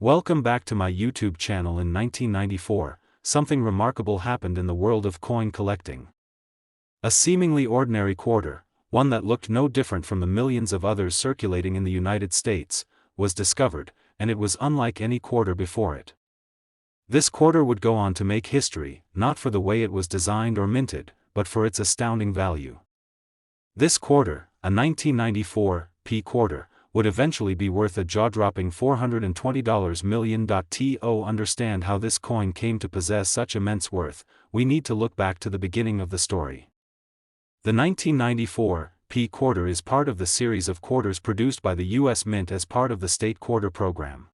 Welcome back to my YouTube channel. In 1994, something remarkable happened in the world of coin collecting. A seemingly ordinary quarter, one that looked no different from the millions of others circulating in the United States, was discovered, and it was unlike any quarter before it. This quarter would go on to make history, not for the way it was designed or minted, but for its astounding value. This quarter, a 1994 P quarter, would eventually be worth a jaw-dropping $420 million. To understand how this coin came to possess such immense worth, we need to look back to the beginning of the story. The 1994 P quarter is part of the series of quarters produced by the U.S. Mint as part of the state quarter program.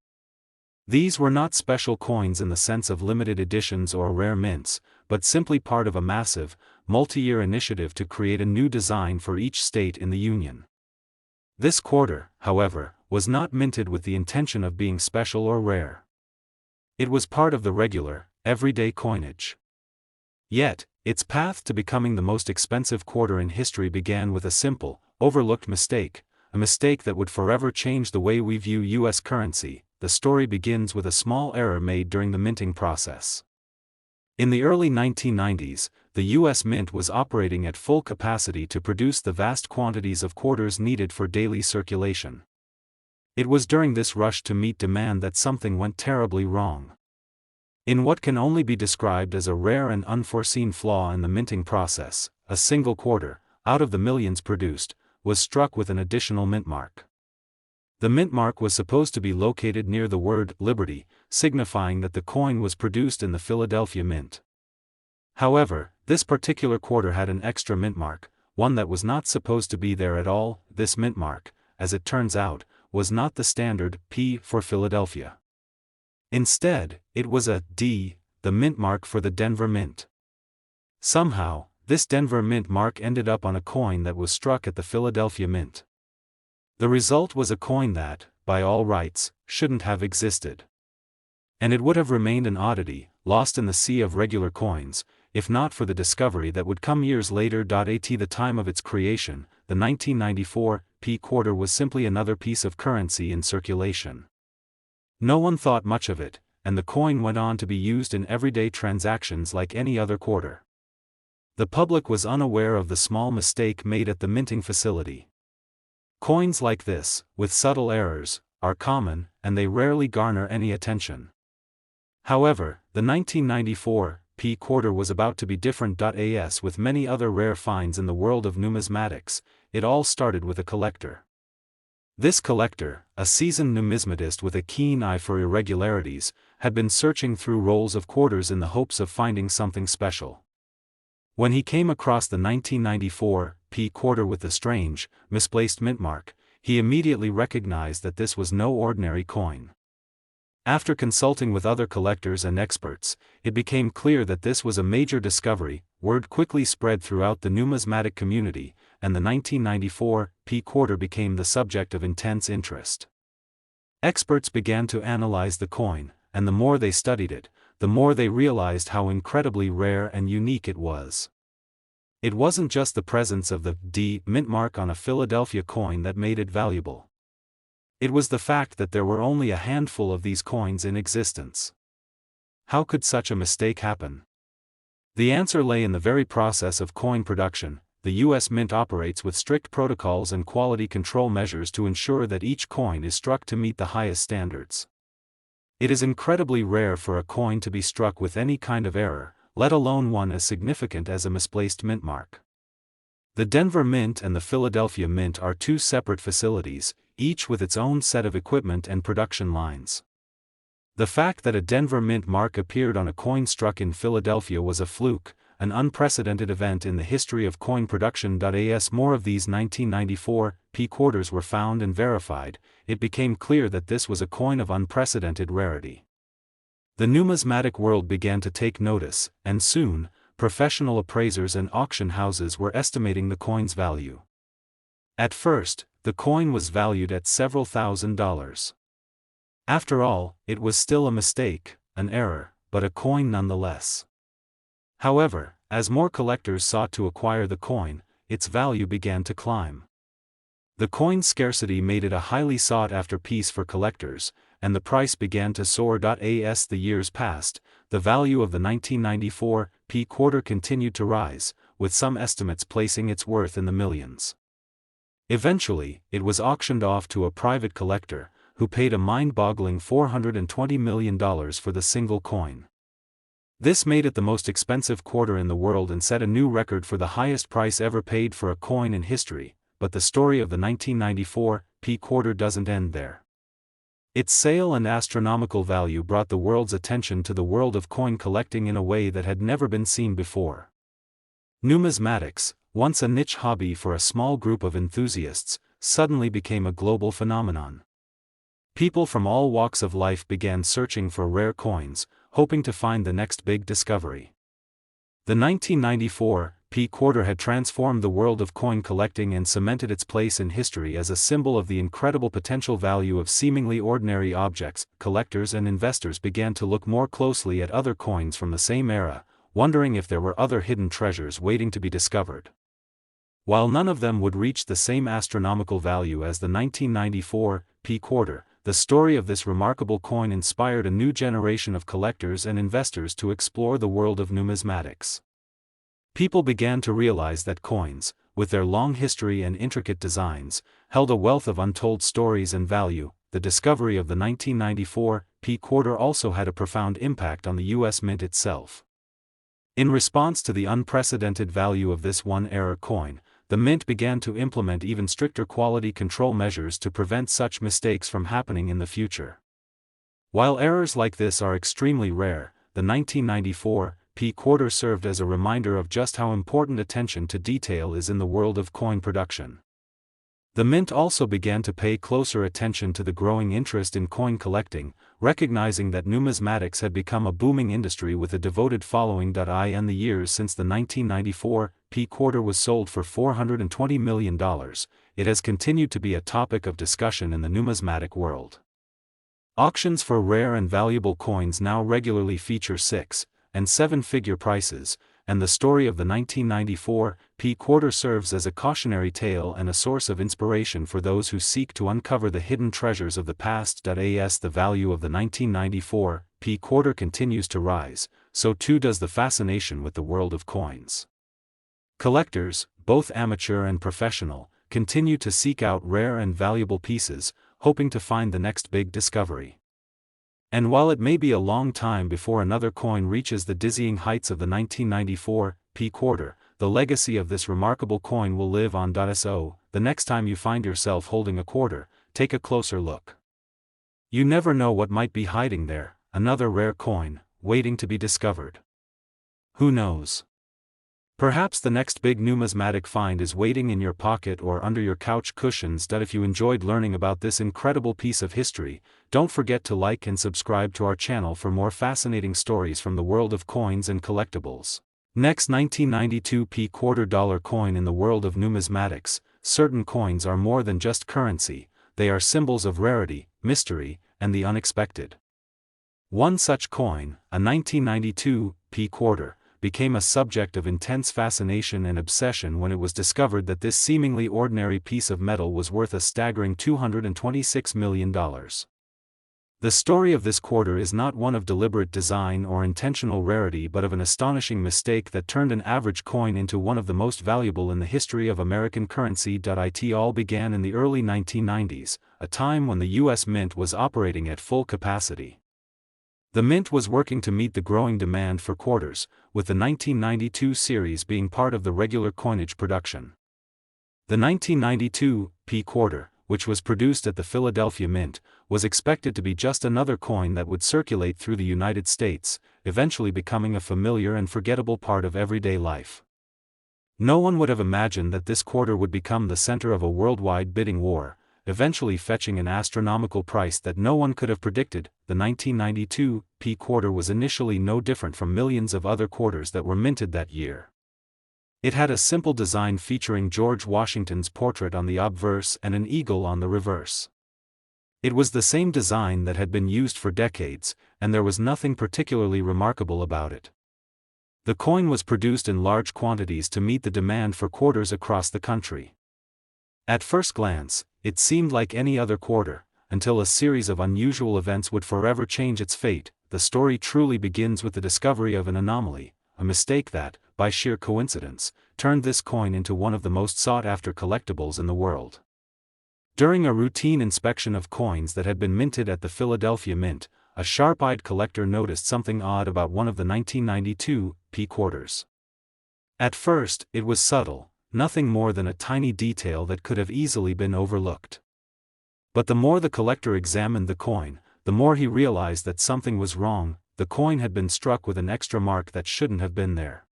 These were not special coins in the sense of limited editions or rare mints, but simply part of a massive, multi-year initiative to create a new design for each state in the Union. This quarter, however, was not minted with the intention of being special or rare. It was part of the regular, everyday coinage. Yet, its path to becoming the most expensive quarter in history began with a simple, overlooked mistake, a mistake that would forever change the way we view U.S. currency. The story begins with a small error made during the minting process. In the early 1990s, the U.S. Mint was operating at full capacity to produce the vast quantities of quarters needed for daily circulation. It was during this rush to meet demand that something went terribly wrong. In what can only be described as a rare and unforeseen flaw in the minting process, a single quarter, out of the millions produced, was struck with an additional mint mark. The mint mark was supposed to be located near the word Liberty, signifying that the coin was produced in the Philadelphia Mint. However, this particular quarter had an extra mint mark, one that was not supposed to be there at all. This mint mark, as it turns out, was not the standard P for Philadelphia. Instead, it was a D, the mint mark for the Denver Mint. Somehow, this Denver Mint mark ended up on a coin that was struck at the Philadelphia Mint. The result was a coin that, by all rights, shouldn't have existed. And it would have remained an oddity, lost in the sea of regular coins, if not for the discovery that would come years later. At the time of its creation, the 1994 P quarter was simply another piece of currency in circulation. No one thought much of it, and the coin went on to be used in everyday transactions like any other quarter. The public was unaware of the small mistake made at the minting facility. Coins like this, with subtle errors, are common, and they rarely garner any attention. However, the 1994 P quarter was about to be different. As with many other rare finds in the world of numismatics, it all started with a collector. This collector, a seasoned numismatist with a keen eye for irregularities, had been searching through rolls of quarters in the hopes of finding something special. When he came across the 1994 P quarter with the strange, misplaced mint mark, he immediately recognized that this was no ordinary coin. After consulting with other collectors and experts, it became clear that this was a major discovery. Word quickly spread throughout the numismatic community, and the 1994 P quarter became the subject of intense interest. Experts began to analyze the coin, and the more they studied it, the more they realized how incredibly rare and unique it was. It wasn't just the presence of the D mint mark on a Philadelphia coin that made it valuable. It was the fact that there were only a handful of these coins in existence. How could such a mistake happen? The answer lay in the very process of coin production. The U.S. Mint operates with strict protocols and quality control measures to ensure that each coin is struck to meet the highest standards. It is incredibly rare for a coin to be struck with any kind of error, let alone one as significant as a misplaced mint mark. The Denver Mint and the Philadelphia Mint are two separate facilities, each with its own set of equipment and production lines. The fact that a Denver Mint mark appeared on a coin struck in Philadelphia was a fluke, an unprecedented event in the history of coin production. As more of these 1994 P quarters were found and verified, it became clear that this was a coin of unprecedented rarity. The numismatic world began to take notice, and soon, professional appraisers and auction houses were estimating the coin's value. At first, the coin was valued at several $1,000s. After all, it was still a mistake, an error, but a coin nonetheless. However, as more collectors sought to acquire the coin, its value began to climb. The coin's scarcity made it a highly sought-after piece for collectors, and the price began to soar. As the years passed, the value of the 1994 P quarter continued to rise, with some estimates placing its worth in the millions. Eventually, it was auctioned off to a private collector, who paid a mind-boggling $420 million for the single coin. This made it the most expensive quarter in the world and set a new record for the highest price ever paid for a coin in history, but the story of the 1994 P quarter doesn't end there. Its sale and astronomical value brought the world's attention to the world of coin collecting in a way that had never been seen before. Numismatics, once a niche hobby for a small group of enthusiasts, suddenly became a global phenomenon. People from all walks of life began searching for rare coins, hoping to find the next big discovery. The 1994 P quarter had transformed the world of coin collecting and cemented its place in history as a symbol of the incredible potential value of seemingly ordinary objects. Collectors and investors began to look more closely at other coins from the same era, wondering if there were other hidden treasures waiting to be discovered. While none of them would reach the same astronomical value as the 1994 P quarter, the story of this remarkable coin inspired a new generation of collectors and investors to explore the world of numismatics. People began to realize that coins, with their long history and intricate designs, held a wealth of untold stories and value. The discovery of the 1994 P quarter also had a profound impact on the U.S. Mint itself. In response to the unprecedented value of this one-error coin, the Mint began to implement even stricter quality control measures to prevent such mistakes from happening in the future. While errors like this are extremely rare, the 1994 P quarter served as a reminder of just how important attention to detail is in the world of coin production. The Mint also began to pay closer attention to the growing interest in coin collecting, recognizing that numismatics had become a booming industry with a devoted following. In the years since the 1994 P quarter was sold for $420 million, it has continued to be a topic of discussion in the numismatic world. Auctions for rare and valuable coins now regularly feature 6- and 7-figure prices, and the story of the 1994 P quarter serves as a cautionary tale and a source of inspiration for those who seek to uncover the hidden treasures of the past. As the value of the 1994 P quarter continues to rise, so too does the fascination with the world of coins. Collectors, both amateur and professional, continue to seek out rare and valuable pieces, hoping to find the next big discovery. And while it may be a long time before another coin reaches the dizzying heights of the 1994 P quarter, the legacy of this remarkable coin will live on. So, the next time you find yourself holding a quarter, take a closer look. You never know what might be hiding there, another rare coin, waiting to be discovered. Who knows? Perhaps the next big numismatic find is waiting in your pocket or under your couch cushions. If you enjoyed learning about this incredible piece of history, don't forget to like and subscribe to our channel for more fascinating stories from the world of coins and collectibles. Next, 1992 P quarter dollar coin. In the world of numismatics, certain coins are more than just currency, they are symbols of rarity, mystery, and the unexpected. One such coin, a 1992 P quarter, became a subject of intense fascination and obsession when it was discovered that this seemingly ordinary piece of metal was worth a staggering $226 million. The story of this quarter is not one of deliberate design or intentional rarity but of an astonishing mistake that turned an average coin into one of the most valuable in the history of American currency. It all began in the early 1990s, a time when the U.S. Mint was operating at full capacity. The Mint was working to meet the growing demand for quarters, with the 1992 series being part of the regular coinage production. The 1992 P quarter, which was produced at the Philadelphia Mint, was expected to be just another coin that would circulate through the United States, eventually becoming a familiar and forgettable part of everyday life. No one would have imagined that this quarter would become the center of a worldwide bidding war, eventually fetching an astronomical price that no one could have predicted. The 1992 P quarter was initially no different from millions of other quarters that were minted that year. It had a simple design featuring George Washington's portrait on the obverse and an eagle on the reverse. It was the same design that had been used for decades, and there was nothing particularly remarkable about it. The coin was produced in large quantities to meet the demand for quarters across the country. At first glance, it seemed like any other quarter, until a series of unusual events would forever change its fate. The story truly begins with the discovery of an anomaly, a mistake that, by sheer coincidence, turned this coin into one of the most sought-after collectibles in the world. During a routine inspection of coins that had been minted at the Philadelphia Mint, a sharp-eyed collector noticed something odd about one of the 1992 P quarters. At first, it was subtle, nothing more than a tiny detail that could have easily been overlooked. But the more the collector examined the coin, the more he realized that something was wrong. The coin had been struck with an extra mark that shouldn't have been there.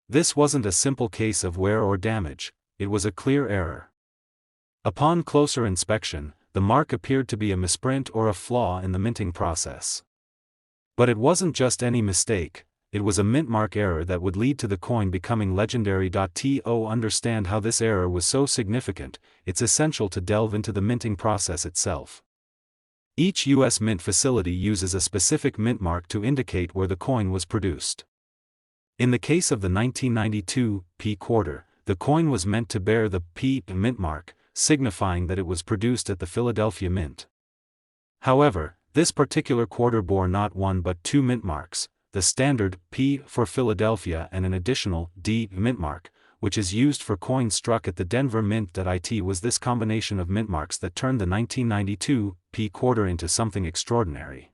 This wasn't a simple case of wear or damage, it was a clear error. Upon closer inspection, the mark appeared to be a misprint or a flaw in the minting process. But it wasn't just any mistake, it was a mint mark error that would lead to the coin becoming legendary. To understand how this error was so significant, it's essential to delve into the minting process itself. Each U.S. mint facility uses a specific mint mark to indicate where the coin was produced. In the case of the 1992 P quarter, the coin was meant to bear the P mint mark, signifying that it was produced at the Philadelphia Mint. However, this particular quarter bore not one but two mint marks, the standard P for Philadelphia and an additional D mint mark, which is used for coins struck at the Denver Mint. It was this combination of mint marks that turned the 1992 P quarter into something extraordinary.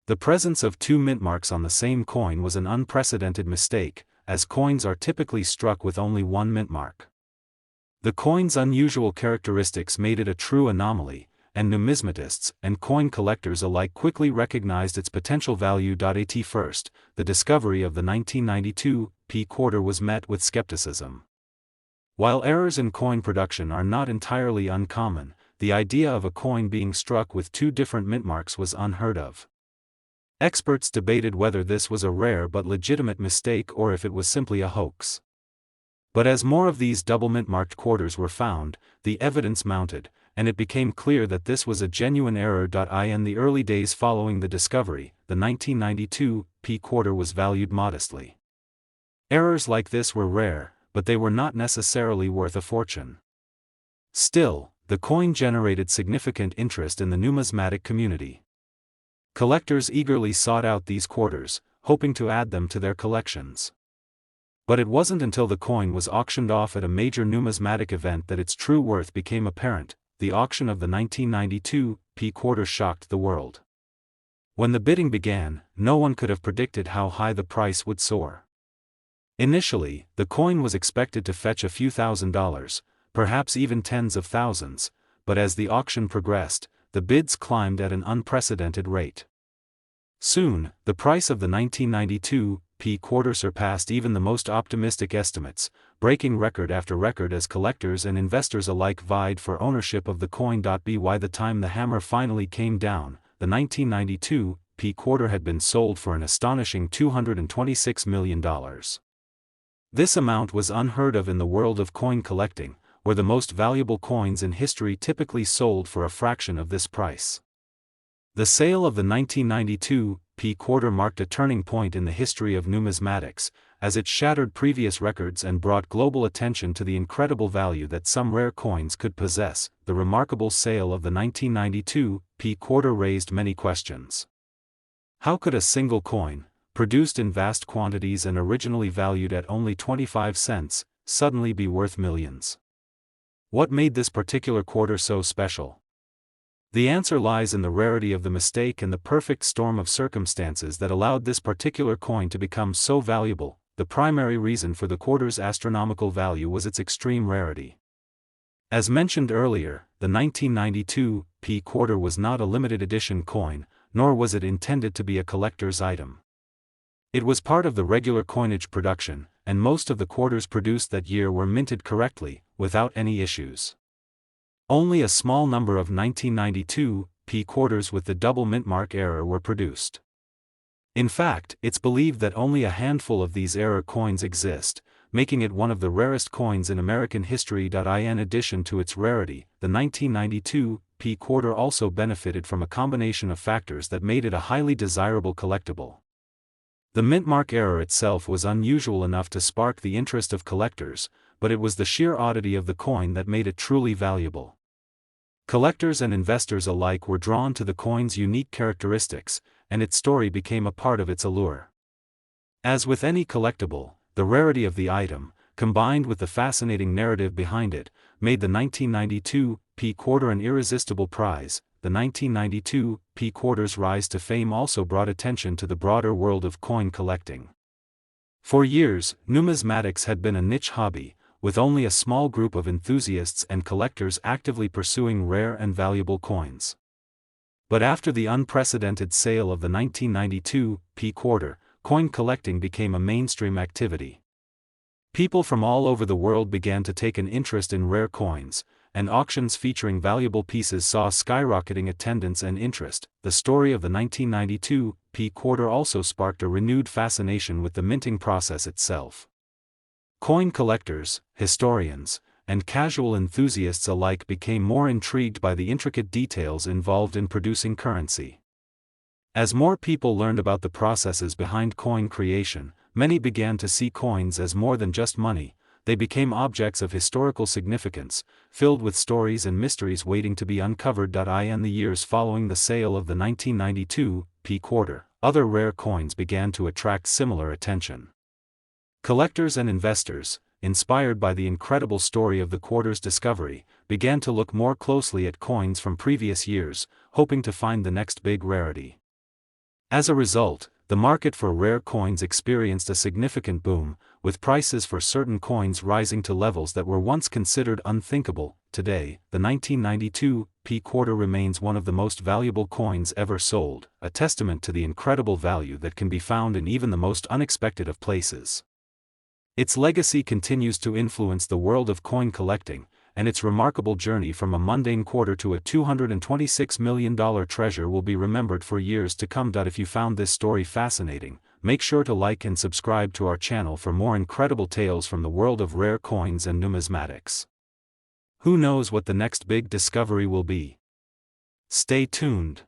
The presence of two mint marks on the same coin was an unprecedented mistake, as coins are typically struck with only one mint mark. The coin's unusual characteristics made it a true anomaly, and numismatists and coin collectors alike quickly recognized its potential value. At first, the discovery of the 1992 P quarter was met with skepticism. While errors in coin production are not entirely uncommon, the idea of a coin being struck with two different mint marks was unheard of. Experts debated whether this was a rare but legitimate mistake or if it was simply a hoax. But as more of these double mint-marked quarters were found, the evidence mounted, and it became clear that this was a genuine error. In the early days following the discovery, the 1992 P quarter was valued modestly. Errors like this were rare, but they were not necessarily worth a fortune. Still, the coin generated significant interest in the numismatic community. Collectors eagerly sought out these quarters, hoping to add them to their collections. But it wasn't until the coin was auctioned off at a major numismatic event that its true worth became apparent. The auction of the 1992 P quarter shocked the world. When the bidding began, no one could have predicted how high the price would soar. Initially, the coin was expected to fetch a few $1,000s, perhaps even tens of thousands, but as the auction progressed, the bids climbed at an unprecedented rate. Soon, the price of the 1992 P quarter surpassed even the most optimistic estimates, breaking record after record as collectors and investors alike vied for ownership of the coin. By the time the hammer finally came down, the 1992 P quarter had been sold for an astonishing $226 million. This amount was unheard of in the world of coin collecting, where the most valuable coins in history typically sold for a fraction of this price. The sale of the 1992 P quarter marked a turning point in the history of numismatics, as it shattered previous records and brought global attention to the incredible value that some rare coins could possess. The remarkable sale of the 1992 P quarter raised many questions. How could a single coin, produced in vast quantities and originally valued at only 25 cents, suddenly be worth millions? What made this particular quarter so special? The answer lies in the rarity of the mistake and the perfect storm of circumstances that allowed this particular coin to become so valuable. The primary reason for the quarter's astronomical value was its extreme rarity. As mentioned earlier, the 1992 P quarter was not a limited edition coin, nor was it intended to be a collector's item. It was part of the regular coinage production, and most of the quarters produced that year were minted correctly, without any issues. Only a small number of 1992 P quarters with the double mint mark error were produced. In fact, it's believed that only a handful of these error coins exist, making it one of the rarest coins in American history. In addition to its rarity, the 1992 P quarter also benefited from a combination of factors that made it a highly desirable collectible. The mint mark error itself was unusual enough to spark the interest of collectors, but it was the sheer oddity of the coin that made it truly valuable. Collectors and investors alike were drawn to the coin's unique characteristics, and its story became a part of its allure. As with any collectible, the rarity of the item, combined with the fascinating narrative behind it, made the 1992 P quarter an irresistible prize. The 1992 P quarter's rise to fame also brought attention to the broader world of coin collecting. For years, numismatics had been a niche hobby, with only a small group of enthusiasts and collectors actively pursuing rare and valuable coins. But after the unprecedented sale of the 1992 P quarter, coin collecting became a mainstream activity. People from all over the world began to take an interest in rare coins, and auctions featuring valuable pieces saw skyrocketing attendance and interest. The story of the 1992 P quarter also sparked a renewed fascination with the minting process itself. Coin collectors, historians, and casual enthusiasts alike became more intrigued by the intricate details involved in producing currency. As more people learned about the processes behind coin creation, many began to see coins as more than just money. They became objects of historical significance, filled with stories and mysteries waiting to be uncovered. In the years following the sale of the 1992 P quarter, other rare coins began to attract similar attention. Collectors and investors, inspired by the incredible story of the quarter's discovery, began to look more closely at coins from previous years, hoping to find the next big rarity. As a result, the market for rare coins experienced a significant boom, with prices for certain coins rising to levels that were once considered unthinkable. Today, the 1992 P quarter remains one of the most valuable coins ever sold, a testament to the incredible value that can be found in even the most unexpected of places. Its legacy continues to influence the world of coin collecting, and its remarkable journey from a mundane quarter to a $226 million treasure will be remembered for years to come. If you found this story fascinating, make sure to like and subscribe to our channel for more incredible tales from the world of rare coins and numismatics. Who knows what the next big discovery will be? Stay tuned.